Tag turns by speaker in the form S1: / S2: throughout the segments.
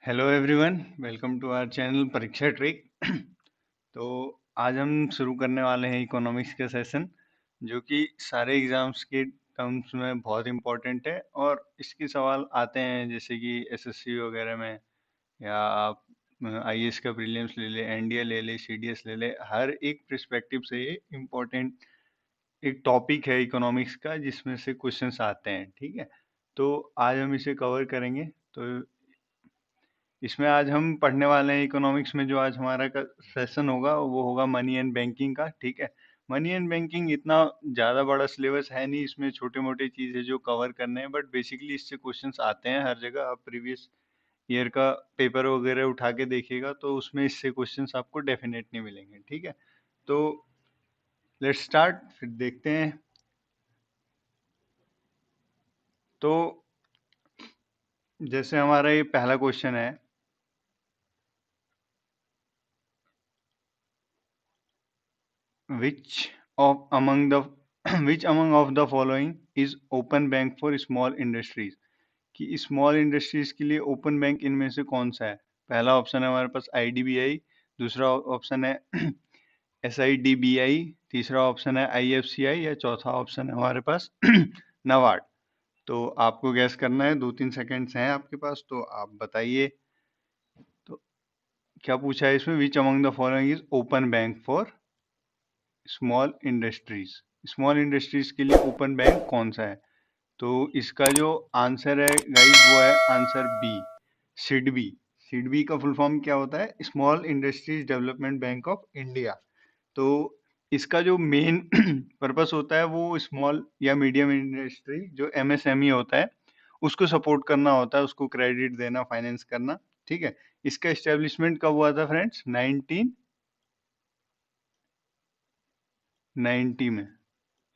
S1: Hello everyone, welcome to our channel Pariksha trick. तो आज हम शुरू करने वाले हैं इकोनॉमिक्स का सेशन, जो कि सारे एग्जाम्स के टर्म्स में बहुत इम्पोर्टेंट है। और इसके सवाल आते हैं जैसे कि एसएससी वगैरह में, या आप आईएएस का प्रीलिम्स ले ले, एनडीए ले ले, सीडीएस ले ले, हर एक पर्सपेक्टिव से ये इम्पोर्टेंट एक टॉपिक है इकोनॉमिक्स का, जिसमें से क्वेश्चंस आते हैं। ठीक है, तो आज हम इसे कवर करेंगे। तो इसमें आज हम पढ़ने वाले हैं इकोनॉमिक्स में, जो आज हमारा सेशन होगा वो होगा मनी एंड बैंकिंग का। ठीक है, मनी एंड बैंकिंग इतना ज़्यादा बड़ा सिलेबस है नहीं, इसमें छोटे मोटे चीज़ें जो कवर करने हैं, बट बेसिकली इससे क्वेश्चंस आते हैं हर जगह। आप प्रीवियस ईयर का पेपर वगैरह उठा के देखिएगा तो उसमें इससे क्वेश्चंस आपको डेफिनेटली मिलेंगे। ठीक है, तो लेट्स स्टार्ट, फिर देखते हैं। तो जैसे हमारा ये पहला क्वेश्चन है, which of among the which among of the following is open bank for small industries? कि स्मॉल इंडस्ट्रीज के लिए ओपन बैंक इनमें से कौन सा है? पहला ऑप्शन है हमारे पास आईडीबीआई, दूसरा ऑप्शन है एसआईडीबीआई, तीसरा ऑप्शन है आईएफसीआई, या चौथा ऑप्शन है हमारे पास नबार्ड। तो आपको गैस करना है, 2-3 सेकंड्स हैं आपके पास, तो आप बताइए। तो क्या पूछा है इसमें? Which among the following is open bank for small industries? Small industries के लिए ओपन बैंक कौन सा है? तो इसका जो आंसर है गाइस, वो है आंसर बी, सिडबी। सिडबी का फुल फॉर्म क्या होता है? Small industries development bank of India. तो इसका जो मेन पर्पस होता है वो स्मॉल या मीडियम इंडस्ट्री, जो एमएसएमई होता है, उसको सपोर्ट करना होता है, उसको क्रेडिट देना, फाइनेंस करना। ठीक है, इसका एस्टेब्लिशमेंट कब हुआ था फ्रेंड्स? 1990 में।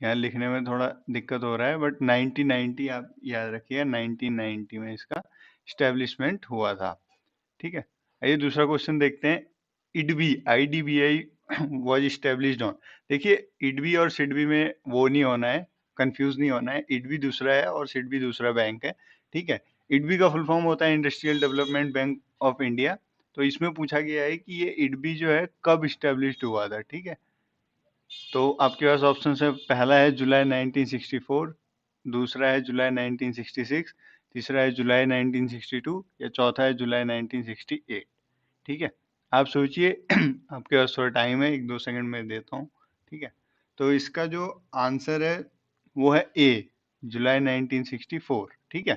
S1: यहाँ लिखने में थोड़ा दिक्कत हो रहा है, बट 1990 आप याद रखिएगा, 1990 में इसका स्टैब्लिशमेंट हुआ था। ठीक है, आइए दूसरा क्वेश्चन देखते हैं। IDBI IDBI was established on. देखिए, इडबी और सिडबी में वो नहीं होना है, कंफ्यूज नहीं होना है। इडबी दूसरा है और सिडबी दूसरा बैंक है। ठीक है, इडबी का फुल फॉर्म होता है industrial development bank of India. तो इसमें पूछा गया है कि ये इडबी जो है कब इस्टेब्लिश्ड हुआ था। ठीक है, तो आपके पास ऑप्शन है, पहला है जुलाई 1964, दूसरा है जुलाई 1966, तीसरा है जुलाई 1962, या चौथा है जुलाई 1968। ठीक है, आप सोचिए आपके पास थोड़ा टाइम है, 1-2 सेकंड में देता हूँ। ठीक है, तो इसका जो आंसर है वो है ए, जुलाई 1964। ठीक है,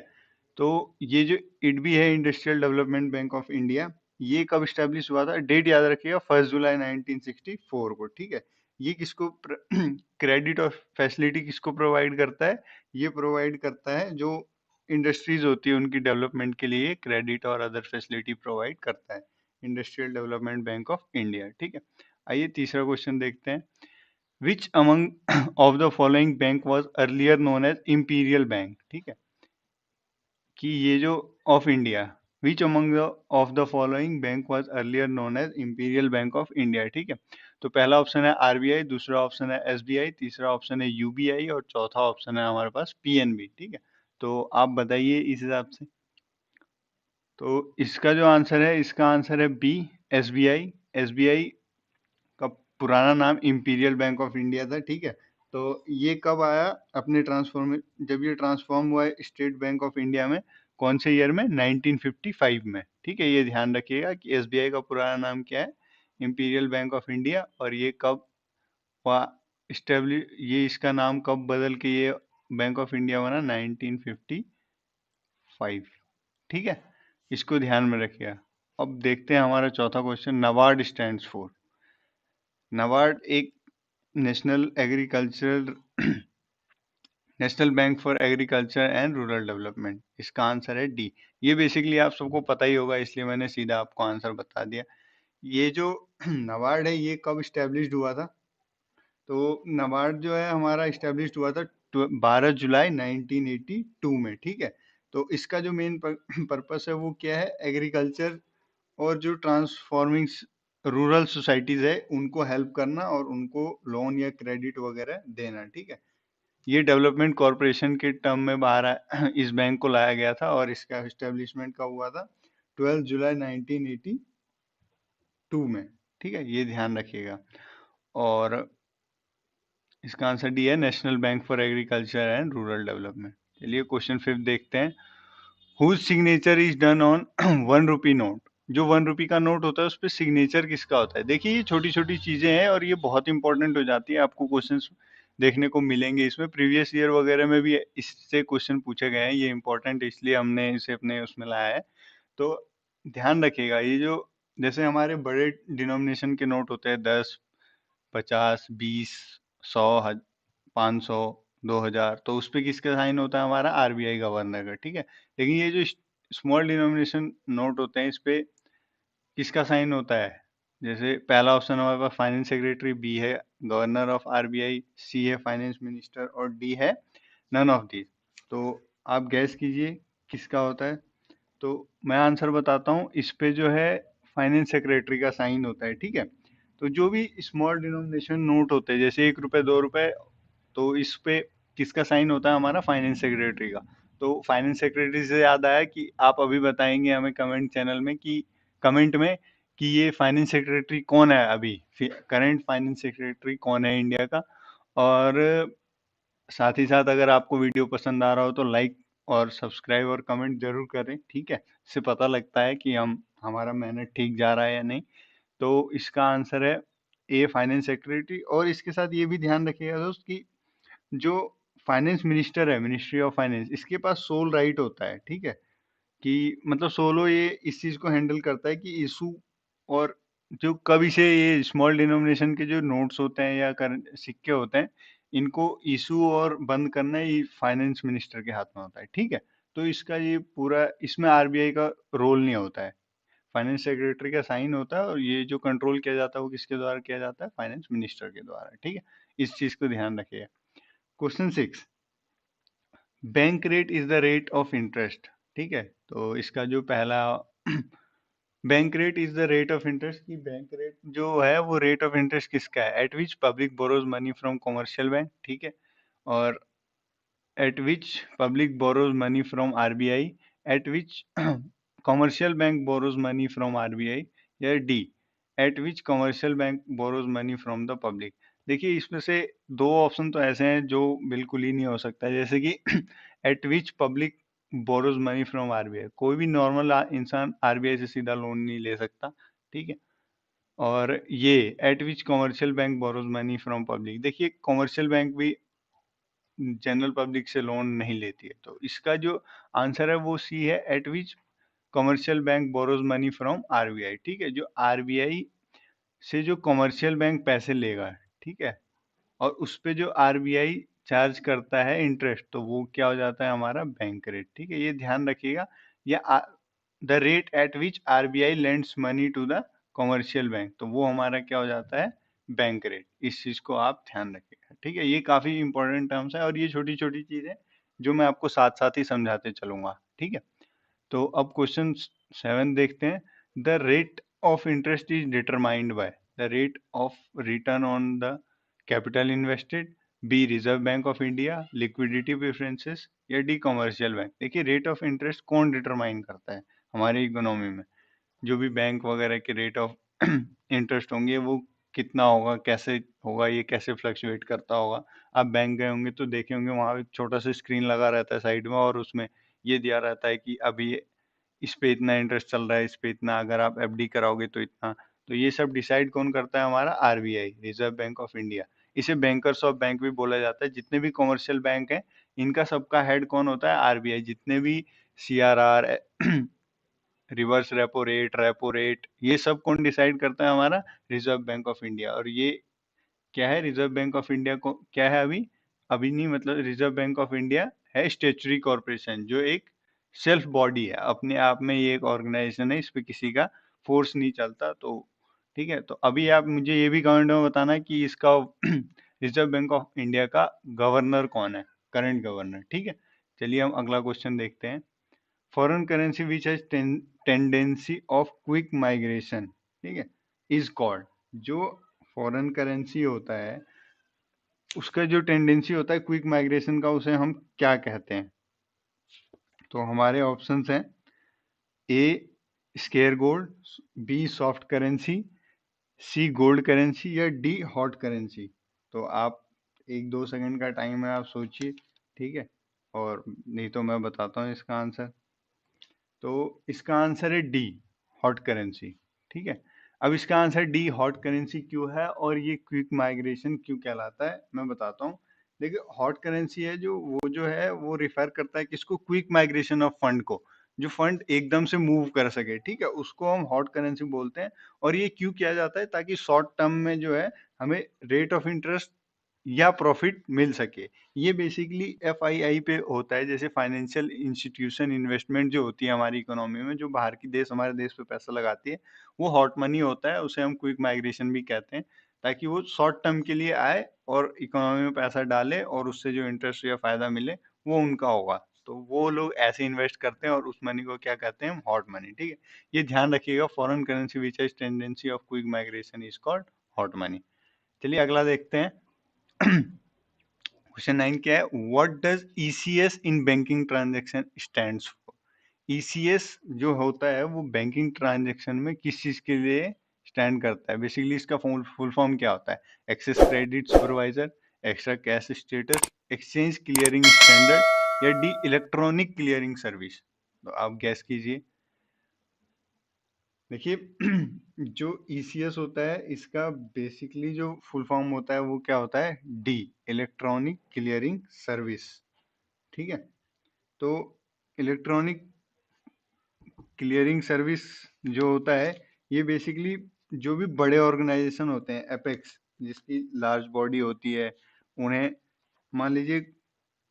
S1: तो ये जो इडबी है, industrial development bank of India, ये कब स्टैब्लिश हुआ था? डेट याद रखिएगा, 1 जुलाई 1964 को। ठीक है, ये किसको क्रेडिट और फैसिलिटी किसको प्रोवाइड करता है? ये प्रोवाइड करता है जो इंडस्ट्रीज होती है उनकी डेवलपमेंट के लिए क्रेडिट और अदर फैसिलिटी प्रोवाइड करता है industrial development bank of India. ठीक है, आइए तीसरा क्वेश्चन देखते हैं। Which among of the following bank was earlier known as imperial bank? ठीक है, कि ये जो of India, which among of the following bank was earlier known as imperial bank of India? ठीक है, तो पहला ऑप्शन है आरबीआई, दूसरा ऑप्शन है एसबीआई, तीसरा ऑप्शन है यूबीआई, और चौथा ऑप्शन है हमारे पास पीएनबी। ठीक है, तो आप बताइए इस हिसाब से। तो इसका जो आंसर है, इसका आंसर है बी, एसबीआई। एसबीआई का पुराना नाम इंपीरियल बैंक ऑफ इंडिया था। ठीक है, तो ये कब आया अपने ट्रांसफॉर्म, जब ये ट्रांसफॉर्म हुआ है स्टेट बैंक ऑफ इंडिया में, कौन से ईयर में? 1955 में। ठीक है, ये ध्यान रखिएगा कि एसबीआई का पुराना नाम क्या है? Imperial bank of India. और ये कब हुआ स्टेब्लिश, ये इसका नाम कब बदल के ये बैंक ऑफ इंडिया बना? 1955। ठीक है, इसको ध्यान में रखिएगा। अब देखते हैं हमारा चौथा question. NABARD stands for. NABARD एक national agricultural national bank for agriculture and rural development. इसका आंसर है डी। ये बेसिकली आप सबको पता ही होगा, इसलिए मैंने सीधा आपको आंसर बता दिया। ये जो नबार्ड है, ये कब स्टैब्लिश्ड हुआ था? तो नबार्ड जो है हमारा स्टैब्लिश्ड हुआ था 12 जुलाई 1982 में। ठीक है, तो इसका जो मेन पर्पस है वो क्या है? एग्रीकल्चर और जो ट्रांसफॉर्मिंग रूरल सोसाइटीज है उनको हेल्प करना और उनको लोन या क्रेडिट वगैरह देना। ठीक है, ये डेवलपमेंट कॉरपोरेशन के टर्म में बाहर इस बैंक को लाया गया था, और इसका एस्टेब्लिशमेंट कब हुआ था? 12 जुलाई 1982 में। ठीक है, ये ध्यान रखिएगा। और इसका आंसर डी है, national bank for agriculture and rural development. चलिए क्वेश्चन 5 देखते हैं। Whose signature is done on 1 rupee note. जो 1 रुपी का नोट होता है उस पर सिग्नेचर किसका होता है? देखिए ये छोटी छोटी चीजें हैं और ये बहुत इंपॉर्टेंट हो जाती है, आपको क्वेश्चंस देखने को मिलेंगे इसमें। प्रीवियस ईयर वगैरह में भी इससे क्वेश्चन पूछे गए हैं, ये इंपॉर्टेंट इसलिए हमने इसे अपने उसमें लाया है। तो ध्यान रखिएगा, ये जो जैसे हमारे बड़े डिनोमिनेशन के नोट होते हैं, 10, 50, 20, 100, 500, 2000, तो उस पे किसका साइन होता है? हमारा आरबीआई गवर्नर का। ठीक है, लेकिन ये जो स्मॉल डिनोमिनेशन नोट होते हैं इस पे किसका साइन होता है? जैसे पहला ऑप्शन हमारे पास फाइनेंस सेक्रेटरी, बी है गवर्नर ऑफ आरबीआई, सी है फाइनेंस मिनिस्टर और डी है नन ऑफ दीज। तो आप गैस कीजिए किसका होता है। तो मैं आंसर बताता हूँ, इस पे जो है फाइनेंस सेक्रेटरी का साइन होता है। ठीक है, तो जो भी स्मॉल डिनोमिनेशन नोट होते हैं जैसे 1 रुपए 2 रुपए, तो इस पे किसका साइन होता है? हमारा फाइनेंस सेक्रेटरी का। तो फाइनेंस सेक्रेटरी से याद आया कि आप अभी बताएंगे हमें कमेंट चैनल में कि कमेंट में कि ये फाइनेंस सेक्रेटरी कौन है, अभी करंट फाइनेंस सेक्रेटरी कौन है इंडिया का। और साथ ही साथ अगर आपको वीडियो पसंद आ रहा हो तो लाइक और सब्सक्राइब और कमेंट जरूर करें। ठीक है, इससे पता लगता है कि हमारा मेहनत ठीक जा रहा है या नहीं। तो इसका आंसर है ए, फाइनेंस सेक्रेटरी। और इसके साथ ये भी ध्यान रखिएगा दोस्त कि जो फाइनेंस मिनिस्टर है, मिनिस्ट्री ऑफ फाइनेंस, इसके पास सोल राइट होता है। ठीक है, कि मतलब सोलो ये इस चीज को हैंडल करता है कि इशू और जो कभी से ये स्मॉल डिनोमिनेशन के जो नोट्स होते हैं या सिक्के होते हैं, इनको इशू और बंद करना ये फाइनेंस मिनिस्टर के हाथ में होता है। ठीक है, तो इसका ये पूरा, इसमें आरबीआई का रोल नहीं होता है, फाइनेंस सेक्रेटरी का साइन होता है। और ये जो कंट्रोल किया जाता है वो किसके द्वारा किया जाता है? फाइनेंस मिनिस्टर के द्वारा। ठीक है, इस चीज को ध्यान रखिए। Question 6, bank rate is the rate of interest. ठीक है, तो इसका जो पहला bank rate is the rate of interest, की बैंक रेट जो है वो रेट ऑफ इंटरेस्ट किसका है? Eight which public borrows money from commercial bank. ठीक है, और at which public borrows money from RBI, at which commercial bank borrows money from RBI, या D, at which commercial bank borrows money from the public। देखिए इसमें से दो option तो ऐसे हैं जो बिल्कुल ही नहीं हो सकता, जैसे कि at which public borrows money from RBI, कोई भी नॉर्मल इंसान आरबीआई से सीधा लोन नहीं ले सकता। ठीक है, और ये at which commercial bank borrows money from public, देखिए कॉमर्शियल बैंक भी जनरल पब्लिक से लोन नहीं लेती है। तो इसका जो आंसर है वो सी है, eight which commercial bank borrows money from RBI. ठीक है, जो आरबीआई से जो कमर्शियल बैंक पैसे लेगा, ठीक है, और उस पे जो आरबीआई चार्ज करता है इंटरेस्ट, तो वो क्या हो जाता है? हमारा बैंक रेट। ठीक है, ये ध्यान रखिएगा। या the rate at which RBI lends money to the commercial bank, तो वो हमारा क्या हो जाता है? Bank rate. इस चीज को आप ध्यान रखिएगा। ठीक है, ये काफी इंपॉर्टेंट टर्म्स है और ये छोटी छोटी चीजें जो मैं आपको साथ साथ ही समझाते चलूंगा। ठीक है, तो अब क्वेश्चन 7 देखते हैं। The rate of interest is determined by the rate of return on the capital invested, B reserve bank of India, liquidity preferences, या डी कमर्शियल बैंक। देखिए रेट ऑफ इंटरेस्ट कौन डिटरमाइन करता है हमारी इकोनॉमी में? जो भी बैंक वगैरह के रेट ऑफ इंटरेस्ट होंगे वो कितना होगा, कैसे होगा, ये कैसे फ्लक्चुएट करता होगा। आप बैंक गए होंगे तो देखे होंगे वहाँ एक छोटा सा स्क्रीन लगा रहता है साइड में, और उसमें ये दिया रहता है कि अभी इस पे इतना इंटरेस्ट चल रहा है, इस पे इतना, अगर आप एफडी कराओगे तो इतना। तो ये सब डिसाइड कौन करता है? हमारा RBI, reserve bank of India. इसे बैंकर्स ऑफ बैंक भी बोला जाता है। जितने भी कमर्शियल बैंक हैं इनका सबका हेड कौन होता है? आरबीआई। जितने भी सीआरआर, रिवर्स रेपो रेट, ये सब कौन डिसाइड करता है? हमारा रिजर्व बैंक ऑफ इंडिया। और ये क्या है? रिजर्व बैंक ऑफ इंडिया को क्या है? अभी अभी नहीं, मतलब रिजर्व बैंक ऑफ इंडिया है स्टेचुरी कॉर्पोरेशन, जो एक सेल्फ बॉडी है, अपने आप में ये एक ऑर्गेनाइजेशन है, इस पे किसी का फोर्स नहीं चलता। तो ठीक है, तो अभी आप मुझे ये भी कमेंट में बताना कि इसका रिजर्व बैंक ऑफ इंडिया का गवर्नर कौन है, करंट गवर्नर। ठीक है, चलिए हम अगला क्वेश्चन देखते हैं। Foreign currency which has tendency of quick migration, ठीक है, इज कॉल्ड। जो फॉरेन करेंसी होता है उसका जो टेंडेंसी होता है क्विक माइग्रेशन का, उसे हम क्या कहते हैं? तो हमारे ऑप्शंस हैं, A scarce gold, B soft currency, C gold currency या डी हॉट करेंसी? तो आप 1-2 सेकंड का टाइम है, आप सोचिए, ठीक है, और नहीं तो मैं बताता हूँ इसका आंसर। तो इसका आंसर है डी, हॉट करेंसी। ठीक है, अब इसका आंसर डी हॉट करेंसी क्यों है और ये क्विक माइग्रेशन क्यों कहलाता है, मैं बताता हूँ। देखिए, हॉट करेंसी है जो वो जो है वो रिफर करता है किसको, क्विक माइग्रेशन ऑफ फंड को, जो फंड एकदम से मूव कर सके, ठीक है, उसको हम हॉट करेंसी बोलते हैं। और ये क्यों किया जाता है, ताकि शॉर्ट टर्म में जो है हमें रेट ऑफ इंटरेस्ट या प्रॉफिट मिल सके। ये बेसिकली एफआईआई पे होता है, जैसे फाइनेंशियल इंस्टीट्यूशन इन्वेस्टमेंट जो होती है हमारी इकोनॉमी में, जो बाहर की देश हमारे देश पे पैसा लगाती है, वो हॉट मनी होता है, उसे हम क्विक माइग्रेशन भी कहते हैं, ताकि वो शॉर्ट टर्म के लिए आए और इकोनॉमी में पैसा डाले और उससे जो इंटरेस्ट या फायदा मिले वो उनका होगा। तो वो लोग ऐसे इन्वेस्ट करते हैं और उस मनी को क्या कहते हैं, हॉट मनी। ठीक है, ये ध्यान रखिएगा, foreign currency which has tendency of quick migration is called hot money. चलिए अगला देखते हैं। क्वेश्चन 9 क्या है, what does ECS in banking transaction stands for? ECS जो होता है वो बैंकिंग ट्रांजैक्शन में किस चीज के लिए स्टैंड करता है? बेसिकली इसका फुल फॉर्म क्या होता है? Excess credit supervisor, extra cash status, exchange clearing standard या डी इलेक्ट्रॉनिक क्लियरिंग सर्विस? तो आप गैस कीजिए। देखिए, जो ईसीएस होता है इसका बेसिकली जो फुल फॉर्म होता है वो क्या होता है, डी इलेक्ट्रॉनिक क्लियरिंग सर्विस। ठीक है, तो इलेक्ट्रॉनिक क्लियरिंग सर्विस जो होता है, ये बेसिकली जो भी बड़े ऑर्गेनाइजेशन होते हैं, एपेक्स जिसकी लार्ज बॉडी होती है, उन्हें, मान लीजिए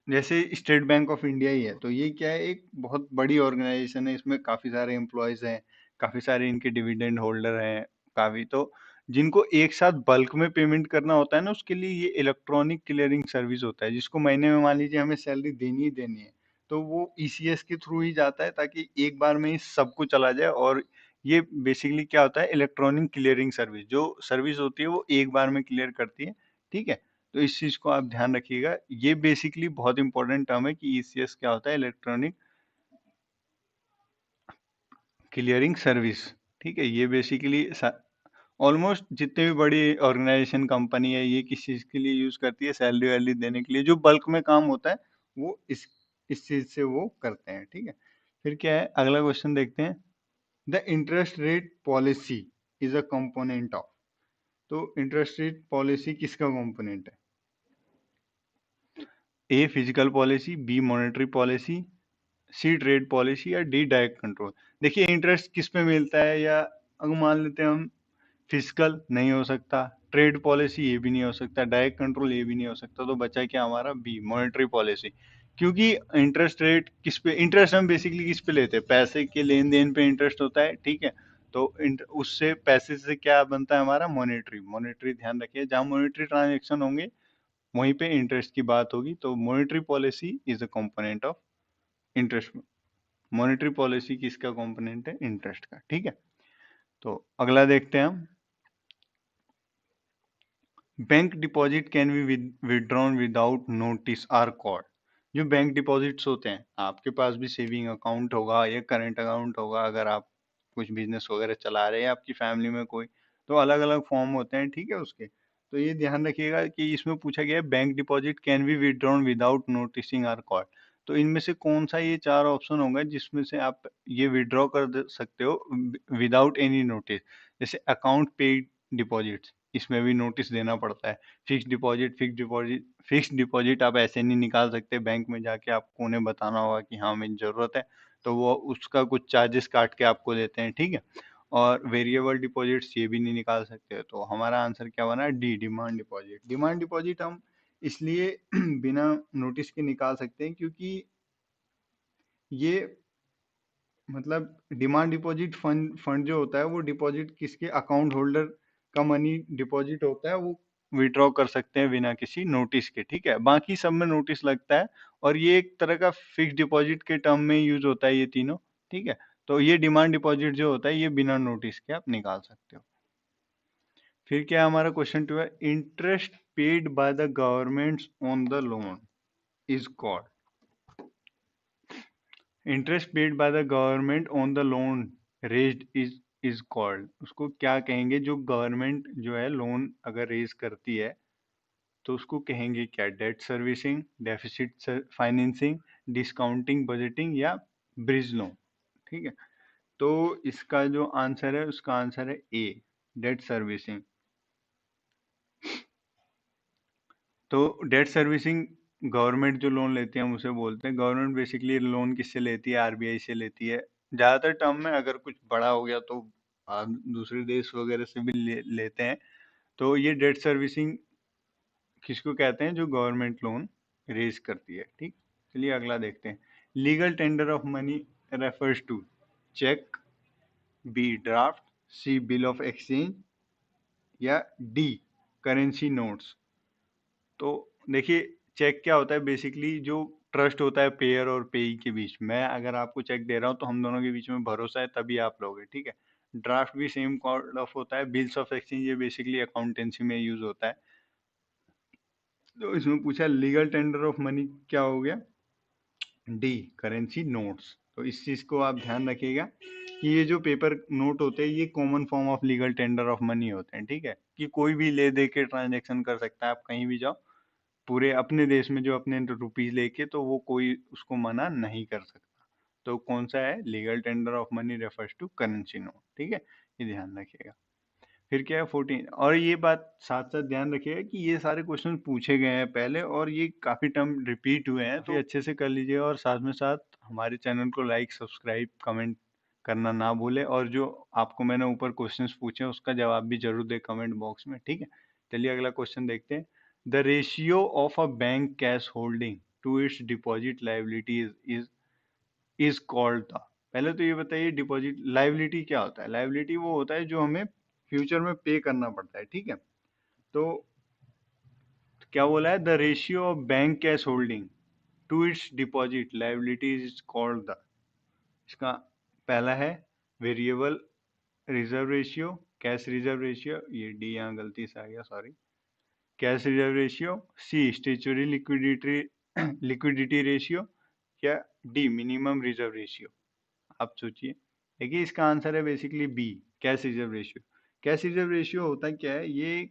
S1: जैसे स्टेट बैंक ऑफ इंडिया ही है, तो ये क्या है, एक बहुत बड़ी ऑर्गेनाइजेशन है, इसमें काफी सारे एम्प्लॉयज हैं, काफी सारे इनके डिविडेंड होल्डर हैं, काफी, तो जिनको एक साथ बल्क में पेमेंट करना होता है ना, उसके लिए ये इलेक्ट्रॉनिक क्लियरिंग सर्विस होता है, जिसको महीने में मान लीजिए हमें सैलरी देनी ही देनी है, तो वो ईसीएस के थ्रू ही जाता है, ताकि एक बार में ही सबको चला जाए। और ये बेसिकली क्या होता है, इलेक्ट्रॉनिक क्लियरिंग सर्विस, जो सर्विस होती है वो एक बार में क्लियर करती है। ठीक है, तो इस चीज को आप ध्यान रखिएगा, ये बेसिकली बहुत इंपॉर्टेंट टर्म है कि ईसीएस क्या होता है, इलेक्ट्रॉनिक क्लियरिंग सर्विस। ठीक है, ये बेसिकली ऑलमोस्ट जितने भी बड़ी ऑर्गेनाइजेशन कंपनी है, ये किस चीज के लिए यूज करती है, सैलरी वैलरी देने के लिए, जो बल्क में काम होता है वो इस चीज से वो करते हैं। ठीक है, फिर क्या है, अगला क्वेश्चन देखते हैं। The interest rate policy is a component of? तो इंटरेस्ट रेट पॉलिसी किसका कंपोनेंट है? A physical policy, B monetary policy, C trade policy या डी डायरेक्ट कंट्रोल? देखिए, इंटरेस्ट किस पे मिलता है, या अगर मान लेते हैं हम, फिजिकल नहीं हो सकता, ट्रेड पॉलिसी ये भी नहीं हो सकता, डायरेक्ट कंट्रोल ये भी नहीं हो सकता, तो बचा क्या हमारा, बी मॉनेटरी पॉलिसी। क्योंकि इंटरेस्ट रेट किस पे, इंटरेस्ट हम बेसिकली किस पे लेते हैं, पैसे के लेन देन पे इंटरेस्ट होता है। ठीक है, तो उससे पैसे से क्या बनता है हमारा, मॉनेटरी। मॉनेटरी ध्यान रखिए, जहां मॉनेटरी ट्रांजेक्शन होंगे वहीं पे इंटरेस्ट की बात होगी, तो monetary policy is a component of interest. Monetary policy किसका कंपोनेंट है, इंटरेस्ट का। ठीक है, तो अगला देखते हैं हम। Bank deposit can be withdrawn without notice are called? जो बैंक डिपॉजिट्स होते हैं, आपके पास भी सेविंग अकाउंट होगा या करंट अकाउंट होगा, अगर आप कुछ बिजनेस वगैरह चला रहे हैं, आपकी फैमिली में कोई, तो अलग अलग फॉर्म होते हैं। ठीक है, उसके, तो ये ध्यान रखिएगा कि इसमें पूछा गया है bank deposit can be withdrawn without noticing are called. तो इनमें से कौन सा ये चार ऑप्शन होंगे जिसमें से आप ये विड्रॉ कर सकते हो विदाउट एनी नोटिस? जैसे अकाउंट पेड डिपॉजिट्स, इसमें भी नोटिस देना पड़ता है। फिक्स डिपॉजिट आप ऐसे नहीं निकाल सकते, बैंक में जाके आपको उन्हें बताना होगा कि हाँ मेरी जरूरत है, तो वो उसका कुछ चार्जेस काट के आपको देते हैं। ठीक है, और वेरिएबल डिपॉजिट्स ये भी नहीं निकाल सकते, तो हमारा आंसर क्या बना, D demand deposit. Demand deposit हम इसलिए बिना नोटिस के निकाल सकते हैं, क्योंकि ये, मतलब डिमांड डिपॉजिट फंड फंड जो होता है वो डिपॉजिट किसके, अकाउंट होल्डर का मनी डिपॉजिट होता है, वो विड्रॉ कर सकते हैं बिना किसी नोटिस के। ठीक है, बाकी सब में नोटिस लगता है, और ये एक तरह का फिक्स डिपॉजिट के टर्म में यूज होता है ये तीनों। ठीक है, तो ये डिमांड डिपॉजिट जो होता है ये बिना नोटिस के आप निकाल सकते हो। फिर क्या है, हमारा क्वेश्चन 2 है, interest paid by the government on the loan is called? Interest paid by the government on the loan raised is called, उसको क्या कहेंगे? जो गवर्नमेंट जो है लोन अगर रेज करती है तो उसको कहेंगे क्या? Debt servicing, deficit financing, discounting budgeting या ब्रिज लोन। ठीक है, तो इसका जो आंसर है उसका आंसर है ए, डेट सर्विसिंग। तो डेट सर्विसिंग गवर्नमेंट जो लोन लेती है हम उसे बोलते हैं। गवर्नमेंट बेसिकली लोन किससे लेती है? आरबीआई से लेती है ज्यादातर टर्म में। अगर कुछ बड़ा हो गया तो दूसरे देश वगैरह से भी लेते हैं। तो ये डेट सर्विसिंग किसको कहते हैं? जो गवर्नमेंट लोन रेज करती है। ठीक, चलिए अगला देखते हैं। Legal tender of money refers to cheque, B draft, C bill of exchange या डी करेंसी नोट्स। तो देखिए, चेक क्या होता है? बेसिकली जो ट्रस्ट होता है पेयर और पेई के बीच में, अगर आपको चेक दे रहा हूँ तो हम दोनों के बीच में भरोसा है तभी आप लोगे। ठीक है, ड्राफ्ट भी सेम कॉर्ड ऑफ होता है। बिल्स ऑफ एक्सचेंज ये बेसिकली अकाउंटेंसी में यूज होता है। तो इसमें पूछा लीगल टेंडर ऑफ मनी क्या हो गया? D currency notes. तो इस चीज को आप ध्यान रखिएगा कि ये जो पेपर नोट होते हैं ये common form of legal tender of money होते हैं। ठीक है, कि कोई भी ले दे के ट्रांजेक्शन कर सकता है, आप कहीं भी जाओ पूरे अपने देश में जो अपने रुपीज लेके, तो वो कोई उसको मना नहीं कर सकता। तो कौन सा है? Legal tender of money refers to currency note. ठीक है, ये ध्यान रखिएगा। फिर क्या है 14। और ये बात साथ साथ ध्यान रखिएगा कि ये सारे क्वेश्चन पूछे गए हैं पहले और ये काफी टर्म रिपीट हुए हैं, तो अच्छे से कर लीजिए। और साथ में साथ हमारे चैनल को लाइक, सब्सक्राइब, कमेंट करना ना भूले। और जो आपको मैंने ऊपर क्वेश्चंस पूछे हैं उसका जवाब भी जरूर दे कमेंट बॉक्स में। ठीक है, चलिए अगला क्वेश्चन देखते हैं। The ratio of a bank cash holding to its deposit liability is called the. पहले तो ये बताइए, डिपॉजिट लाइबिलिटी क्या होता है? लाइबिलिटी वो होता है जो हमें फ्यूचर में पे करना पड़ता है। ठीक है, तो क्या बोला है? The ratio of bank cash holding to its deposit liability is called the. इसका पहला है variable reserve ratio, cash reserve ratio, ये डी यहाँ गलती से आ गया, sorry. Cash reserve ratio, C statutory liquidity liquidity ratio या डी मिनिमम रिजर्व रेशियो। आप सोचिए। देखिए, इसका आंसर है basically B, cash reserve ratio. Cash reserve ratio होता क्या है? ये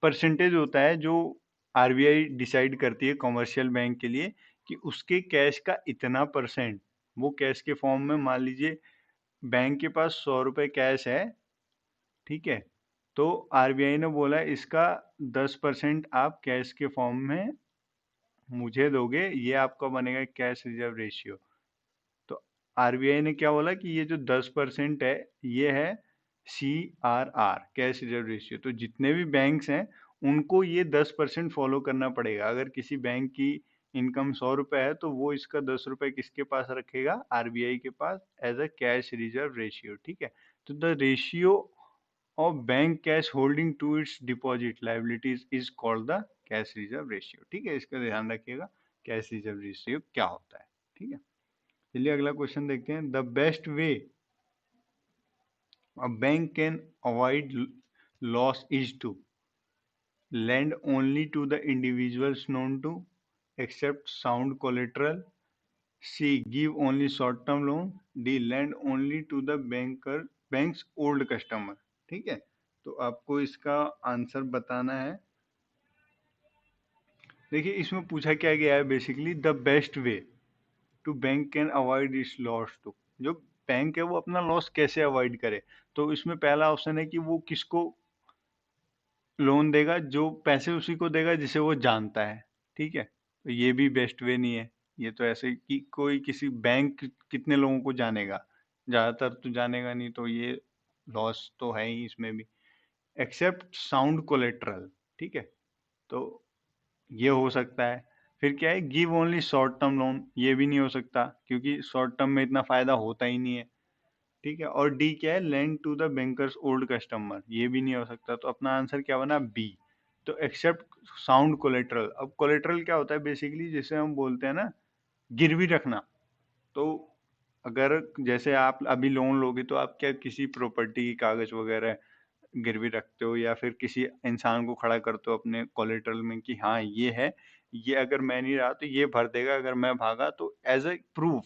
S1: परसेंटेज होता है जो आरबीआई डिसाइड करती है कमर्शियल बैंक के लिए कि उसके कैश का इतना परसेंट, वो कैश के फॉर्म में, मान लीजिए बैंक के पास 100 रुपए कैश है। ठीक है, तो आरबीआई ने बोला इसका 10% आप कैश के फॉर्म में मुझे दोगे, ये आपका बनेगा कैश रिजर्व रेशियो। तो आरबीआई ने क्या बोला कि ये जो 10% है ये है CRR, कैश रिजर्व रेशियो। तो जितने भी बैंक्स हैं उनको ये 10% फॉलो करना पड़ेगा। अगर किसी बैंक की इनकम 100 रुपए है तो वो इसका 10 रुपए किसके पास रखेगा? आरबीआई के पास, as a cash reserve ratio. ठीक है, तो the ratio of bank cash holding to its deposit liabilities is called the cash reserve ratio. ठीक है, इसका ध्यान रखिएगा कैश रिजर्व रेशियो क्या होता है। ठीक है, चलिए अगला क्वेश्चन देखते हैं। The best way a bank can avoid loss is to lend only to the individuals known to accept sound collateral, C give only short term loan, D lend only to the bank's old customer। ठीक है, तो आपको इसका answer बताना है। देखिए, इसमें पूछा क्या गया है? Basically the best way to bank can avoid its loss to, जो बैंक है वो अपना लॉस कैसे अवॉइड करे। तो इसमें पहला ऑप्शन है कि वो किसको लोन देगा? जो पैसे उसी को देगा जिसे वो जानता है। ठीक है, तो ये भी बेस्ट वे नहीं है। ये तो ऐसे कि कोई किसी बैंक कितने लोगों को जानेगा? ज्यादातर तो जानेगा नहीं, तो ये लॉस तो है ही इसमें भी। Except sound collateral. ठीक है, तो ये हो सकता है। फिर क्या है? Give only short term loan, ये भी नहीं हो सकता क्योंकि शॉर्ट टर्म में इतना फायदा होता ही नहीं है। ठीक है, और डी क्या है? Lend to the bankers old customer, ये भी नहीं हो सकता। तो अपना आंसर क्या बना? बी। तो एक्सेप्ट साउंड कोलेट्रल। अब कोलेट्रल क्या होता है? बेसिकली जैसे हम बोलते हैं ना, गिरवी रखना। तो अगर जैसे आप अभी लोन लोगे तो आप क्या किसी प्रॉपर्टी की कागज वगैरह गिरवी रखते हो या फिर किसी इंसान को खड़ा करते हो अपने कोलेट्रल में कि हाँ ये है, ये अगर मैं नहीं रहा तो ये भर देगा, अगर मैं भागा तो एज ए प्रूफ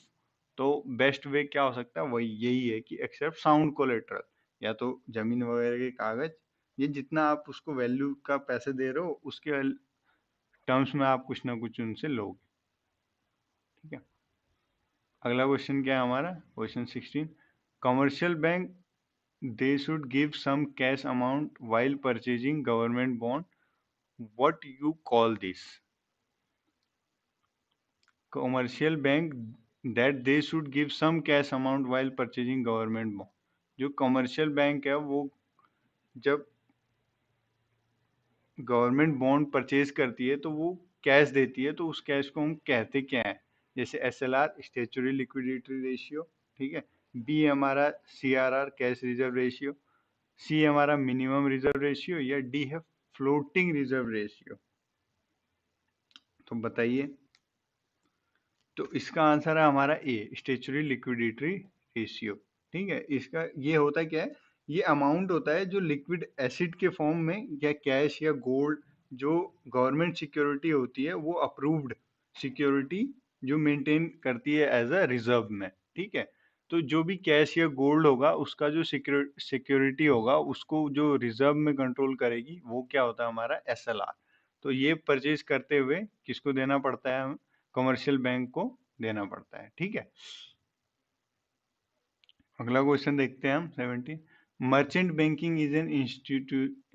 S1: तो बेस्ट वे क्या हो सकता है, वही यही है कि एक्सेप्ट साउंड कोलेट्रल, या तो जमीन वगैरह के कागज, ये जितना आप उसको वैल्यू का पैसे दे रहे हो उसके टर्म्स में आप कुछ ना कुछ उनसे लोगे। ठीक है, अगला क्वेश्चन क्या है हमारा, question 16, commercial bank they should give some cash amount while purchasing government bond, what you call this? Commercial bank that they should give some cash amount while purchasing government bond, जो commercial bank है वो जब government bond purchase करती है तो वो cash देती है, तो उस कैश को हम कहते क्या है, जैसे SLR स्टेचुरी लिक्विडिटी रेशियो, ठीक है, बी हमारा CRR कैश रिजर्व रेशियो, सी हमारा मिनिमम रिजर्व रेशियो, या डी है फ्लोटिंग रिजर्व रेशियो। तो बताइए, तो इसका आंसर है हमारा ए, स्टेचुरी लिक्विडिटी रेशियो। ठीक है, इसका ये होता है क्या है, ये अमाउंट होता है जो लिक्विड एसिड के फॉर्म में या कैश या गोल्ड, जो गवर्नमेंट सिक्योरिटी होती है वो अप्रूव्ड सिक्योरिटी जो मेंटेन करती है एज अ रिजर्व में। ठीक है, तो जो भी कैश या गोल्ड होगा उसका जो सिक्योरिटी होगा उसको जो रिजर्व में कंट्रोल करेगी वो क्या होता है हमारा SLR। तो ये परचेज करते हुए किसको देना पड़ता है, कमर्शियल बैंक को देना पड़ता है। ठीक है, अगला क्वेश्चन देखते हैं हम 17, merchant banking is an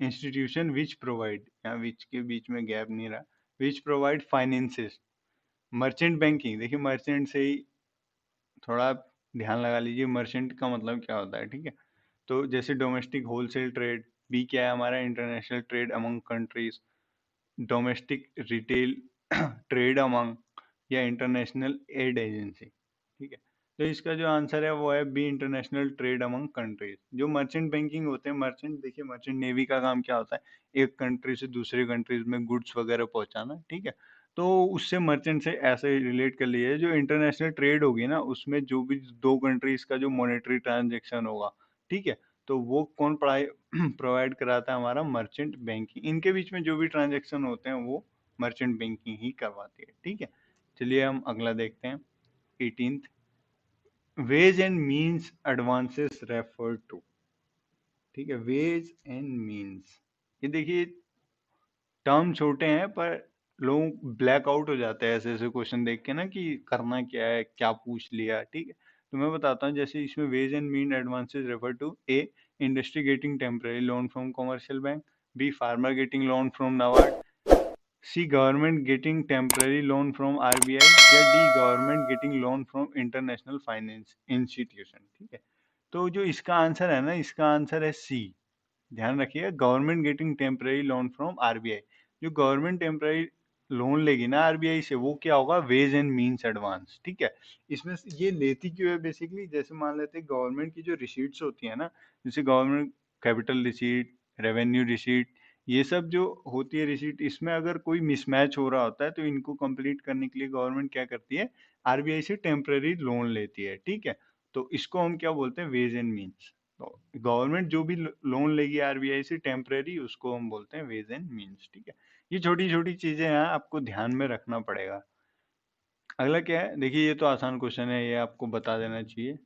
S1: institution which provide, यहाँ विच के बीच में गैप नहीं रहा, which provide finances. Merchant banking, देखिए मर्चेंट से ही थोड़ा ध्यान लगा लीजिए, मर्चेंट का मतलब क्या होता है। ठीक है, तो जैसे डोमेस्टिक होलसेल ट्रेड, बी क्या है हमारा international trade among countries, domestic retail trade among, या इंटरनेशनल एड एजेंसी। ठीक है, तो इसका जो आंसर है वो है B, international trade among countries. जो मर्चेंट बैंकिंग होते हैं, मर्चेंट देखिए मर्चेंट नेवी का काम क्या होता है, एक कंट्री से दूसरे कंट्रीज में गुड्स वगैरह पहुंचाना। ठीक है, तो उससे मर्चेंट से ऐसे रिलेट कर लिए, जो इंटरनेशनल ट्रेड होगी ना उसमें जो भी दो कंट्रीज का जो मॉनेटरी ट्रांजेक्शन होगा, ठीक है, तो वो कौन पढ़ाई प्रोवाइड कराता है, हमारा मर्चेंट बैंकिंग। इनके बीच में जो भी ट्रांजेक्शन होते हैं वो मर्चेंट बैंकिंग ही करवाती है। ठीक है, चलिए हम अगला देखते हैं 18th, ways and means advances refer to. ठीक है, वेज एंड मीन्स, ये देखिए टर्म छोटे हैं पर लोग ब्लैक आउट हो जाते हैं ऐसे ऐसे क्वेश्चन देख के ना, कि करना क्या है, क्या पूछ लिया। ठीक है, तो मैं बताता हूँ, जैसे इसमें ways and mean advances refer to A, industry getting temporary loan from commercial bank, B farmer getting loan from NABARD, C government getting temporary loan from RBI, या D government getting loan from international finance institution. ठीक है, तो जो इसका answer है ना, इसका answer है सी। ध्यान रखिए, government getting temporary loan from RBI, जो गवर्नमेंट टेम्पररी लोन लेगी ना RBI से वो क्या होगा, वेज एंड मीन्स एडवांस। ठीक है, इसमें ये लेती क्यों है, बेसिकली जैसे मान लेते हैं गवर्नमेंट की जो रिसीट्स होती है ना, जैसे government capital receipt, revenue receipt, ये सब जो होती है रिसीट, इसमें अगर कोई मिसमैच हो रहा होता है तो इनको कंप्लीट करने के लिए गवर्नमेंट क्या करती है, RBI से टेम्पररी लोन लेती है। ठीक है, तो इसको हम क्या बोलते हैं, वेज एंड मीन्स। तो गवर्नमेंट जो भी लोन लेगी RBI से टेम्परेरी, उसको हम बोलते हैं वेज एंड मीन्स। ठीक है, ये छोटी छोटी चीजें हैं आपको ध्यान में रखना पड़ेगा। अगला क्या है, देखिए ये तो आसान क्वेश्चन है, ये आपको बता देना चाहिए।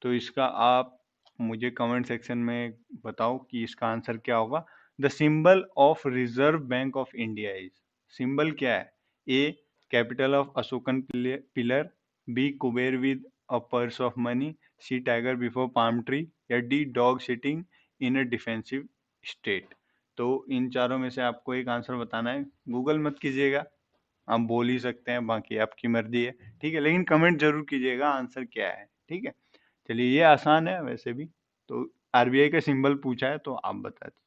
S1: तो इसका आप मुझे कमेंट सेक्शन में बताओ कि इसका आंसर क्या होगा। The symbol of Reserve bank of India is, symbol क्या है, A capital of Ashokan pillar, B Kuber with a purse of money, C tiger before palm tree, या D dog sitting in a defensive state. तो इन चारों में से आपको एक आंसर बताना है, गूगल मत कीजिएगा, आप बोल ही सकते हैं, बाकी आपकी मर्जी है। ठीक है, लेकिन कमेंट जरूर कीजिएगा आंसर क्या है। ठीक है, चलिए ये आसान है वैसे भी। तो RBI का सिंबल पूछा है तो आप बता दीजिए।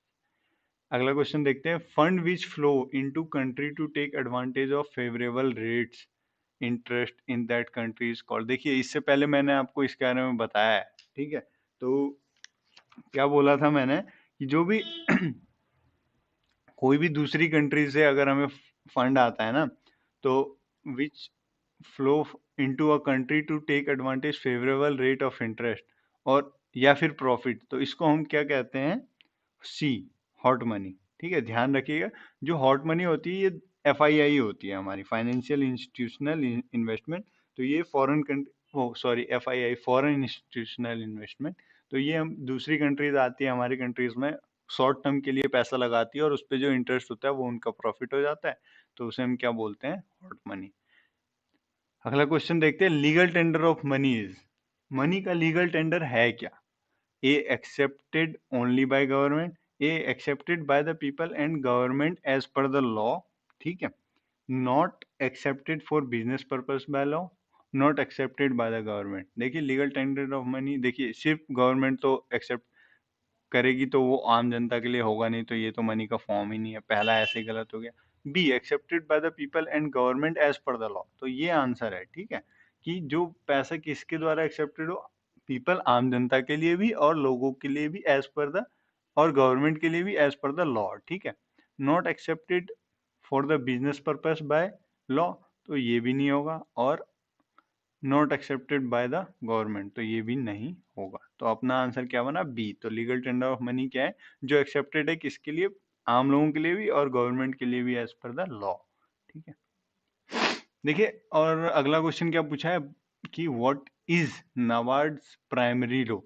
S1: अगला क्वेश्चन देखते हैं, fund which flow into country to take advantage of favourable rates interest in that country is called. देखिए इससे पहले मैंने आपको इसके बारे में बताया है। ठीक है, तो क्या बोला था मैंने, कि जो भी कोई भी दूसरी कंट्री से अगर हमें फंड आता है ना, तो which flow into a country to take advantage favourable rate of interest, और या फिर प्रॉफिट, तो इसको हम क्या कहते हैं, सी, हॉट मनी। ठीक है, ध्यान रखिएगा, जो हॉट मनी होती है ये FII होती है, हमारी फाइनेंशियल इंस्टीट्यूशनल इन्वेस्टमेंट। तो ये वो sorry FII, foreign institutional investment. तो ये हम दूसरी कंट्रीज आती है हमारी कंट्रीज में, शॉर्ट टर्म के लिए पैसा लगाती है और उस पर जो इंटरेस्ट होता है वो उनका प्रॉफिट हो जाता है, तो उसे हम क्या बोलते हैं, हॉट मनी। अगला क्वेश्चन देखते हैं, legal tender of money is, money का लीगल टेंडर है क्या? A accepted only by government, A accepted by the people and government as per the law, ठीक है, not accepted for business purpose by law, not accepted by the government. देखिए legal tender of money, देखिए सिर्फ government तो accept करेगी तो वो आम जनता के लिए होगा नहीं, तो ये तो मनी का फॉर्म ही नहीं है, पहला ऐसे ही गलत हो गया। B accepted by the people and government as per the law, तो ये आंसर है, ठीक है, कि जो पैसा किसके द्वारा एक्सेप्टेड हो, पीपल आम जनता के लिए भी और लोगों के लिए भी एज पर द, और गवर्नमेंट के लिए भी एज पर द लॉ, ठीक है। Not accepted for the business purpose by law, तो ये भी नहीं होगा, और not accepted by the government, तो ये भी नहीं होगा। तो अपना आंसर क्या बना, बी। तो लीगल टेंडर ऑफ मनी क्या है, जो एक्सेप्टेड है किसके लिए, आम लोगों के लिए भी और गवर्नमेंट के लिए भी एज पर द लॉ, ठीक है। देखिए और अगला क्वेश्चन क्या पूछा है कि what is NABARD's primary role.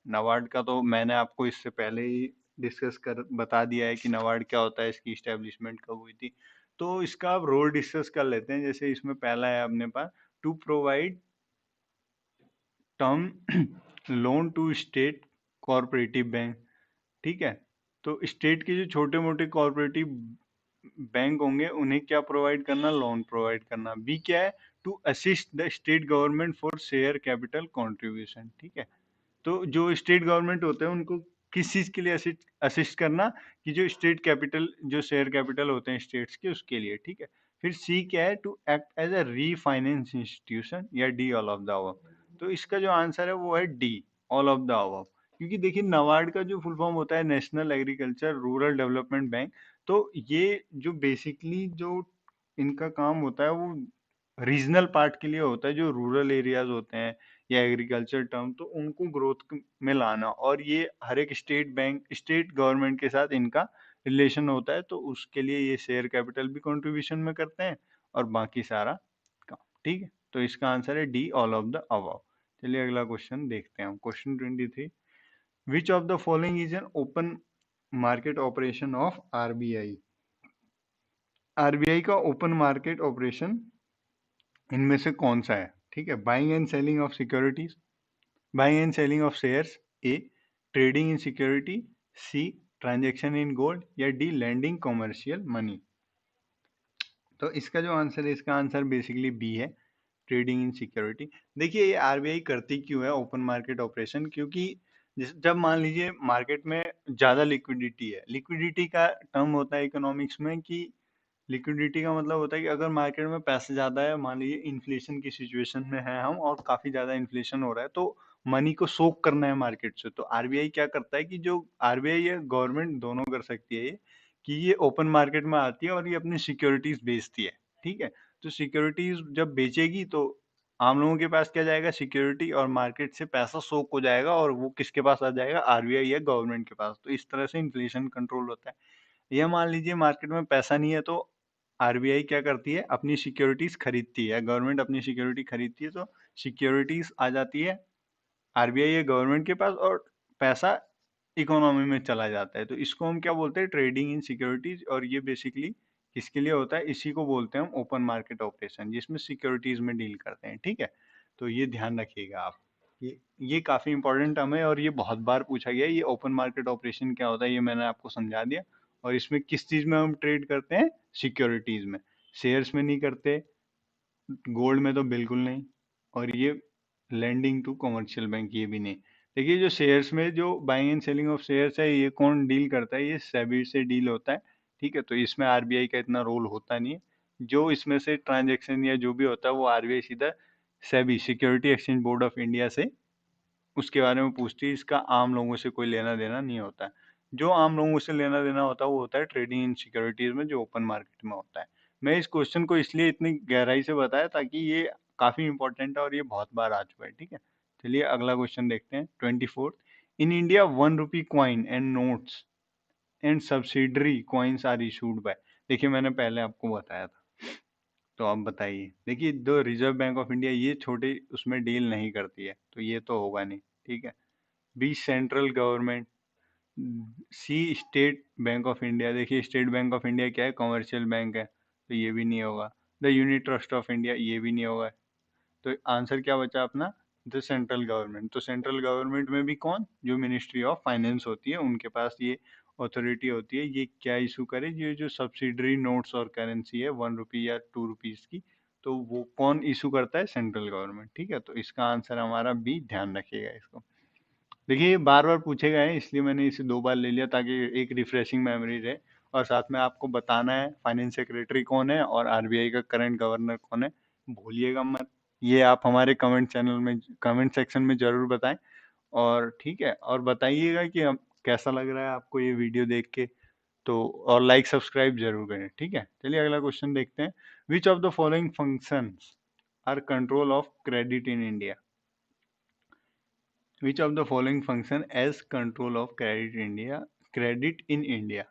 S1: NABARD का तो मैंने आपको इससे पहले ही डिस्कस कर बता दिया है कि नाबार्ड क्या होता है, इसकी स्टैब्लिशमेंट कब हुई थी। तो इसका आप रोल डिस्कस कर लेते हैं। जैसे इसमें पहला है अपने पास, to provide term loan to state cooperative bank, ठीक है। तो स्टेट के जो छोटे मोटे कोऑपरेटिव बैंक होंगे उन्हें क्या प्रोवाइड करना, लोन प्रोवाइड करना। बी क्या है, to assist the state government for share capital contribution, ठीक है। तो जो स्टेट गवर्नमेंट होते हैं उनको किस चीज के लिए असिस्ट असिस्ट करना, कि जो स्टेट कैपिटल, जो शेयर कैपिटल होते हैं स्टेट्स के, उसके लिए, ठीक है। फिर सी क्या है, to act as a refinance institution, या D all of the above. तो इसका जो आंसर है वो है D, all of the above. क्योंकि देखिए नबार्ड का जो फुल फॉर्म होता है national agriculture rural development bank, तो ये जो बेसिकली जो इनका काम होता है वो रीजनल पार्ट के लिए होता है, जो रूरल एरियाज होते हैं या एग्रीकल्चर टर्म, तो उनको ग्रोथ में लाना। और ये हर एक स्टेट बैंक, स्टेट गवर्नमेंट के साथ इनका रिलेशन होता है, तो उसके लिए ये शेयर कैपिटल भी कंट्रीब्यूशन में करते हैं और बाकी सारा काम, ठीक है। तो इसका आंसर है D, all of the above. चलिए अगला क्वेश्चन देखते हैं हम, question 23, which of the following is an open market operation of RBI. RBI का ओपन मार्केट ऑपरेशन इनमें से कौन सा है, ठीक है। Buying and selling of securities, buying and selling of shares, A trading in security, C transaction in gold, या D lending commercial money. तो इसका जो आंसर है, इसका आंसर बेसिकली बी है, ट्रेडिंग इन सिक्योरिटी। देखिए ये आरबीआई करती क्यों है ओपन मार्केट ऑपरेशन, क्योंकि जब मान लीजिए मार्केट में ज़्यादा लिक्विडिटी है, लिक्विडिटी का टर्म होता है इकोनॉमिक्स में कि लिक्विडिटी का मतलब होता है कि अगर मार्केट में पैसा ज़्यादा है, मान लीजिए इन्फ्लेशन की सिचुएशन में है हम और काफ़ी ज़्यादा इन्फ्लेशन हो रहा है, तो मनी को सोक करना है मार्केट से, तो आरबीआई क्या करता है कि जो आरबीआई या गवर्नमेंट दोनों कर सकती है ये, कि ये ओपन मार्केट में आती है और ये अपनी सिक्योरिटीज बेचती है, ठीक है। तो सिक्योरिटीज जब बेचेगी तो आम लोगों के पास क्या जाएगा, सिक्योरिटी, और मार्केट से पैसा सोक हो जाएगा और वो किसके पास आ जाएगा, आरबीआई या गवर्नमेंट के पास। तो इस तरह से इन्फ्लेशन कंट्रोल होता है। यह मान लीजिए मार्केट में पैसा नहीं है, तो आरबीआई क्या करती है, अपनी सिक्योरिटीज खरीदती है, गवर्नमेंट अपनी सिक्योरिटी खरीदती है, तो सिक्योरिटीज आ जाती है आरबीआई या गवर्नमेंट के पास और पैसा इकोनॉमी में चला जाता है। तो इसको हम क्या बोलते हैं, ट्रेडिंग इन सिक्योरिटीज। और ये बेसिकली किसके लिए होता है, इसी को बोलते हैं हम ओपन मार्केट ऑपरेशन, जिसमें सिक्योरिटीज में डील करते हैं, ठीक है। तो ये ध्यान रखिएगा आप, ये काफी इंपॉर्टेंट टर्म है और ये बहुत बार पूछा गया है। ये ओपन मार्केट ऑपरेशन क्या होता है ये मैंने आपको समझा दिया। और इसमें किस चीज में हम ट्रेड करते हैं, सिक्योरिटीज में, शेयर्स में नहीं करते, गोल्ड में तो बिल्कुल नहीं, और ये लैंडिंग टू कमर्शियल बैंक ये भी नहीं। देखिए जो शेयर्स में जो buying and selling of shares है, ये कौन डील करता है, ये सेबी से डील होता है, ठीक है। तो इसमें आरबीआई का इतना रोल होता नहीं है। जो इसमें से ट्रांजेक्शन या जो भी होता है वो आरबीआई सीधा SEBI, security exchange board of India से उसके बारे में पूछती है। इसका आम लोगों से कोई लेना देना नहीं होता है। जो आम लोगों से लेना देना होता है वो होता है ट्रेडिंग इन सिक्योरिटीज में, जो ओपन मार्केट में होता है। मैं इस क्वेश्चन को इसलिए इतनी गहराई से बताया ताकि ये काफी इंपॉर्टेंट है और ये बहुत बार आ चुका है, ठीक है। चलिए अगला क्वेश्चन देखते हैं, 24, in India 1 rupee coin and notes and subsidiary coins are issued by. देखिए मैंने पहले आपको बताया था तो आप बताइए। देखिए, जो रिजर्व बैंक ऑफ इंडिया ये छोटे उसमें डील नहीं करती है, तो ये तो होगा नहीं। ठीक है। B central government. C state bank of India. देखिए, स्टेट बैंक ऑफ इंडिया क्या है, कमर्शियल बैंक है, तो ये भी नहीं होगा। The unit trust of India, ये भी नहीं होगा। तो आंसर क्या बचा अपना, द सेंट्रल गवर्नमेंट। तो सेंट्रल गवर्नमेंट में भी कौन, जो मिनिस्ट्री ऑफ फाइनेंस होती है, उनके पास ये अथॉरिटी होती है, ये क्या इशू करे, ये जो सब्सिडरी नोट्स और करेंसी है 1 रुपी या 2 रुपीज की, तो वो कौन इशू करता है, सेंट्रल गवर्नमेंट। ठीक है, तो इसका आंसर हमारा बी, ध्यान रखिएगा इसको। देखिए, ये बार बार पूछे गए हैं, इसलिए मैंने इसे 2 बार ले लिया, ताकि एक रिफ्रेशिंग मेमोरी रहे, और साथ में आपको बताना है फाइनेंस सेक्रेटरी कौन है और आरबीआई का करंट गवर्नर कौन है, भूलिएगा मत। ये आप हमारे कमेंट सेक्शन में जरूर बताएं। और ठीक है, और बताइएगा कि अब कैसा लग रहा है आपको ये वीडियो देख के। तो और लाइक सब्सक्राइब जरूर करें। ठीक है, चलिए अगला क्वेश्चन देखते हैं। Which of the following functions are control of credit in India. Which of the following function as control of credit in India?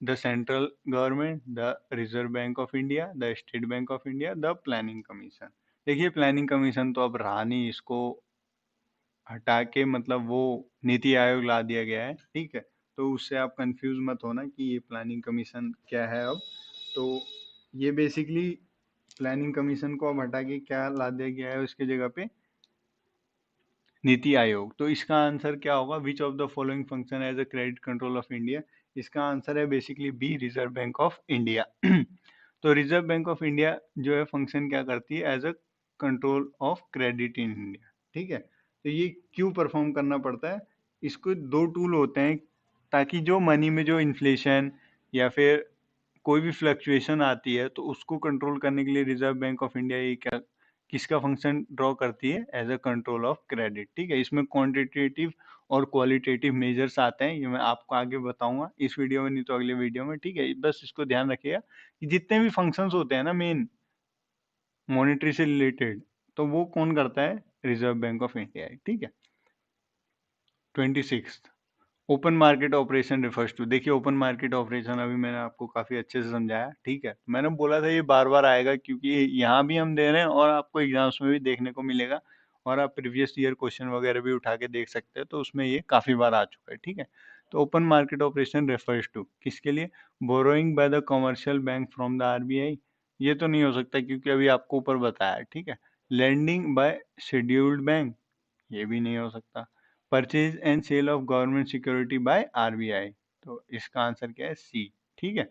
S1: The central government, the Reserve Bank of India, the State Bank of India, the Planning Commission. देखिए, planning commission तो अब रहा नहीं, इसको हटा के मतलब वो नीति आयोग ला दिया गया है। ठीक है, तो उससे आप कंफ्यूज मत होना कि ये प्लानिंग कमीशन क्या है अब। तो ये बेसिकली प्लानिंग कमीशन को अब हटा के क्या ला दिया गया है उसकी जगह पे, नीति आयोग। तो इसका आंसर क्या होगा, which of the following function as a credit control of India. इसका आंसर है basically B, reserve bank of India. तो रिजर्व बैंक ऑफ इंडिया जो है फंक्शन क्या करती है, as a control of credit in India. ठीक है, तो ये क्यों परफॉर्म करना पड़ता है, इसको 2 टूल होते हैं, ताकि जो मनी में जो इन्फ्लेशन या फिर कोई भी फ्लक्चुएशन आती है, तो उसको कंट्रोल करने के लिए रिजर्व बैंक ऑफ इंडिया ये क्या, किसका फंक्शन ड्रॉ करती है, as a control of credit. ठीक है, इसमें क्वांटिटेटिव और क्वालिटेटिव मेजर्स आते हैं, ये मैं आपको आगे बताऊंगा इस वीडियो में, नहीं तो अगले वीडियो में। ठीक है, बस इसको ध्यान रखिएगा कि जितने भी फंक्शंस होते हैं ना मेन मॉनेटरी से रिलेटेड, तो वो कौन करता है, रिजर्व बैंक ऑफ इंडिया है। ठीक है। 26, open market operation refers to. देखिए, ओपन मार्केट ऑपरेशन अभी मैंने आपको काफी अच्छे से समझाया। ठीक है, मैंने बोला था ये बार बार आएगा, क्योंकि यहाँ भी हम दे रहे हैं और आपको एग्जाम्स में भी देखने को मिलेगा, और आप प्रीवियस ईयर क्वेश्चन वगैरह भी उठा के देख सकते हैं, तो उसमें ये काफी बार आ चुका है। ठीक है, तो open market operation refers to किसके लिए, borrowing by the commercial bank from the RBI, ये तो नहीं हो सकता क्योंकि अभी आपको ऊपर बताया है। ठीक है, लेंडिंग बाय शेड्यूल्ड बैंक, ये भी नहीं हो सकता। Purchase and sale of government security by RBI, तो इसका आंसर क्या है, सी। ठीक है,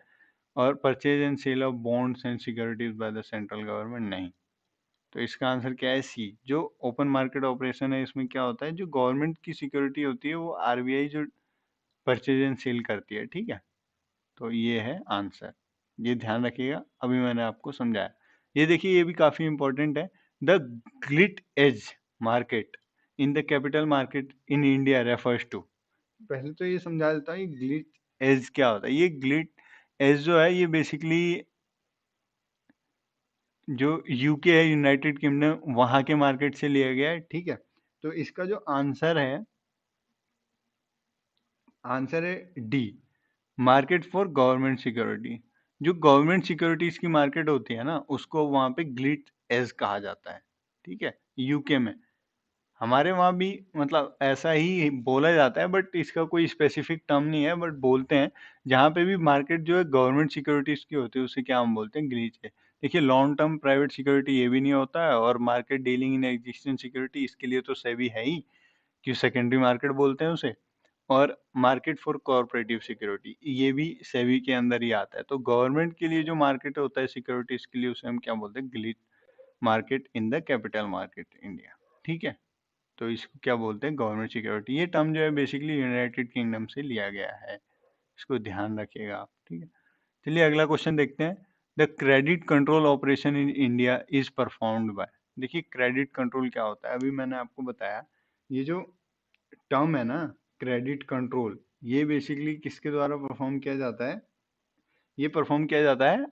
S1: और purchase and sale of bonds and securities by the central government, नहीं। तो इसका आंसर क्या है, सी। जो ओपन मार्केट ऑपरेशन है, इसमें क्या होता है, जो गवर्नमेंट की सिक्योरिटी होती है वो आरबीआई जो परचेज एंड सेल करती है। ठीक है, तो ये है आंसर, ये ध्यान रखिएगा, अभी मैंने आपको समझाया। ये देखिए, ये भी काफी इंपॉर्टेंट है। The gilt edge market in the capital market in India refers to. पहले तो ये समझा देता हूँ, ये ग्लिट एज क्या होता है। ये ग्लिट एज जो है, ये बेसिकली जो यूके है, यूनाइटेड किंगडम, वहां के मार्केट से लिया गया है। ठीक है, तो इसका जो आंसर है, आंसर है D, market for government security. जो गवर्नमेंट सिक्योरिटीज की मार्केट होती है ना, उसको वहां पे ग्लिट एज कहा जाता है। ठीक है, यूके में। हमारे वहाँ भी मतलब ऐसा ही बोला जाता है, बट इसका कोई स्पेसिफिक टर्म नहीं है, बट बोलते हैं। जहाँ पे भी मार्केट जो है गवर्नमेंट सिक्योरिटीज की होती है, उसे क्या हम बोलते हैं, ग्लीच है। देखिए, लॉन्ग टर्म प्राइवेट सिक्योरिटी ये भी नहीं होता है, और market dealing in existing security, इसके लिए तो सेबी है ही, कि सेकेंडरी मार्केट बोलते हैं उसे। और मार्केट फॉर कॉर्पोरेटिव सिक्योरिटी, ये भी सेबी के अंदर ही आता है। तो गवर्नमेंट के लिए जो मार्केट होता है सिक्योरिटीज के लिए, उसे हम क्या बोलते हैं, glitch market in the capital market India. ठीक है, तो इसको क्या बोलते हैं, गवर्नमेंट सिक्योरिटी। ये टर्म जो है बेसिकली यूनाइटेड किंगडम से लिया गया है, इसको ध्यान रखिएगा आप। ठीक है, चलिए अगला क्वेश्चन देखते हैं। The credit control operation in India is performed by. देखिए, क्रेडिट कंट्रोल क्या होता है, अभी मैंने आपको बताया। ये जो टर्म है ना, क्रेडिट कंट्रोल, ये बेसिकली किसके द्वारा परफॉर्म किया जाता है, ये परफॉर्म किया जाता है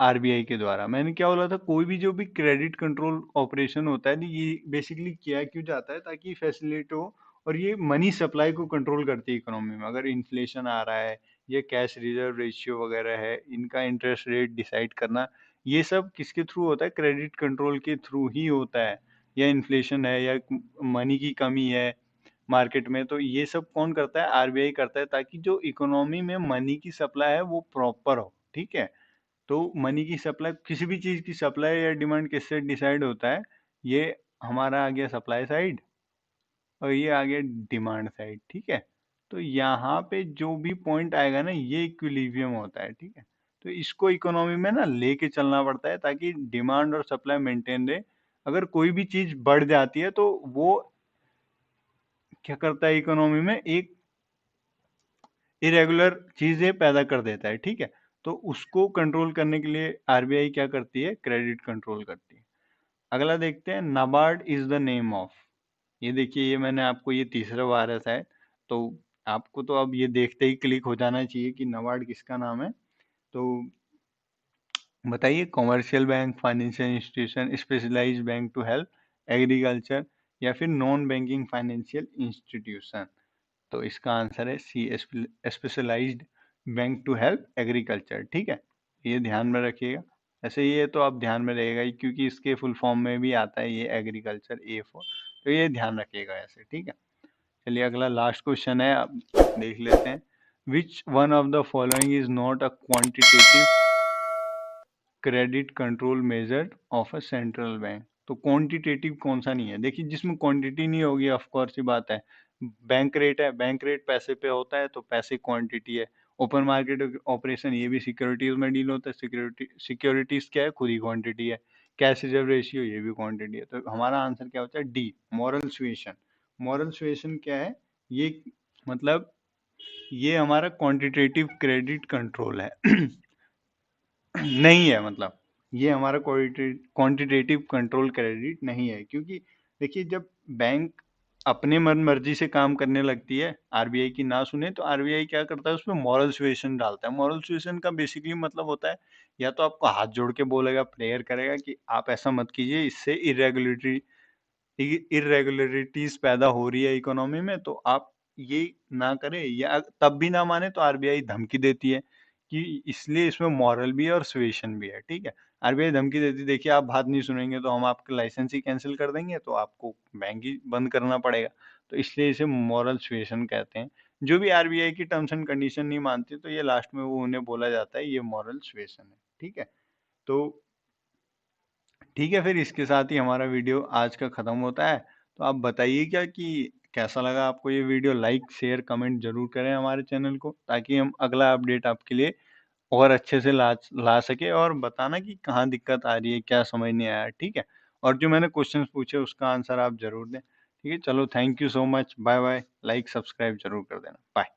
S1: आरबीआई के द्वारा। मैंने क्या बोला था, कोई भी जो भी क्रेडिट कंट्रोल ऑपरेशन होता है ना, ये बेसिकली किया क्यों जाता है, ताकि फैसिलिटेट हो, और ये मनी सप्लाई को कंट्रोल करती है इकोनॉमी में। अगर इन्फ्लेशन आ रहा है ये कैश रिजर्व रेशियो वगैरह है, इनका इंटरेस्ट रेट डिसाइड करना, ये सब किसके थ्रू होता है? क्रेडिट कंट्रोल के थ्रू ही होता है। या इन्फ्लेशन है या मनी की कमी है मार्केट में, तो ये सब कौन करता है? आरबीआई करता है, ताकि जो इकोनॉमी में मनी की सप्लाई है वो प्रॉपर हो। ठीक है, तो मनी की सप्लाई, किसी भी चीज की सप्लाई या डिमांड किससे डिसाइड होता है? ये हमारा आ गया सप्लाई साइड और ये आ गया डिमांड साइड। ठीक है, तो यहाँ पे जो भी पॉइंट आएगा ना, ये इक्विलिब्रियम होता है। ठीक है, तो इसको इकोनॉमी में ना लेके चलना पड़ता है, ताकि डिमांड और सप्लाई मेंटेन रहे। अगर कोई भी चीज बढ़ जाती है तो वो क्या करता है? इकोनॉमी में एक इरेगुलर चीजें पैदा कर देता है। ठीक है, तो उसको कंट्रोल करने के लिए आरबीआई क्या करती है? क्रेडिट कंट्रोल करती है। अगला देखते हैं, NABARD is the name of. ये देखिए, ये मैंने आपको ये तीसरा बार है शायद, तो आपको तो अब ये देखते ही क्लिक हो जाना चाहिए कि नाबार्ड किसका नाम है। तो बताइए, commercial bank, financial institution, specialized bank to help agriculture, या फिर नॉन बैंकिंग फाइनेंशियल इंस्टीट्यूशन। तो इसका आंसर है C, specialised bank to help agriculture. ठीक है, ये ध्यान में रखिएगा। ऐसे ये तो आप ध्यान में रहेगा ही, क्योंकि इसके फुल फॉर्म में भी आता है ये एग्रीकल्चर ए फॉर, तो ये ध्यान रखिएगा ऐसे। ठीक है, चलिए अगला लास्ट क्वेश्चन है, आप देख लेते हैं। Which one of the following is not a quantitative credit control measure of a central bank? तो क्वांटिटेटिव कौन सा नहीं है? देखिए, जिसमें क्वांटिटी नहीं होगी, ऑफ कोर्स ही बात है। बैंक रेट है, बैंक रेट पैसे पे होता है, तो पैसे क्वांटिटी है। ओपन मार्केट ऑपरेशन, ये भी सिक्योरिटीज में डील होता है, सिक्योरिटीज क्या है? खुद ही क्वांटिटी है। कैश रिजर्व रेशियो, ये भी क्वांटिटी है। तो हमारा आंसर क्या होता है? D, moral suasion. Moral suasion क्या है? ये मतलब ये हमारा क्वांटिटेटिव क्रेडिट कंट्रोल है। नहीं है, मतलब ये हमारा क्वांटिटेटिव कंट्रोल क्रेडिट नहीं है, क्योंकि देखिए, जब बैंक अपने मन मर्जी से काम करने लगती है, आरबीआई की ना सुने, तो आरबीआई क्या करता है? उसमें मॉरल सुएशन डालता है। मॉरल सुएशन का बेसिकली मतलब होता है, या तो आपको हाथ जोड़ के बोलेगा, प्रेयर करेगा कि आप ऐसा मत कीजिए, इससे इरेगुलरिटीज पैदा हो रही है इकोनॉमी में, तो आप ये ना करें। या तब भी ना माने तो आरबीआई धमकी देती है, कि इसलिए इसमें मॉरल भी है और सुएशन भी है। ठीक है, आरबीआई धमकी देती है, देखिए आप बात नहीं सुनेंगे तो हम आपका लाइसेंस ही कैंसिल कर देंगे, तो आपको बैंक ही बंद करना पड़ेगा। तो इसलिए इसे मॉरल सुएशन कहते हैं। जो भी आरबीआई की टर्म्स एंड कंडीशन नहीं मानती, तो ये लास्ट में वो उन्हें बोला जाता है ये मॉरल सुएशन है। ठीक है, तो ठीक है, फिर इसके साथ ही हमारा वीडियो आज का ख़त्म होता है। तो आप बताइए क्या कि कैसा लगा आपको ये वीडियो? लाइक शेयर कमेंट जरूर करें हमारे चैनल को, ताकि हम अगला अपडेट आपके लिए और अच्छे से ला सके, और बताना कि कहाँ दिक्कत आ रही है, क्या समझ नहीं आया। ठीक है, और जो मैंने क्वेश्चंस पूछे उसका आंसर आप जरूर दें। ठीक है, चलो, thank you so much, bye bye. Like subscribe जरूर कर देना, बाय।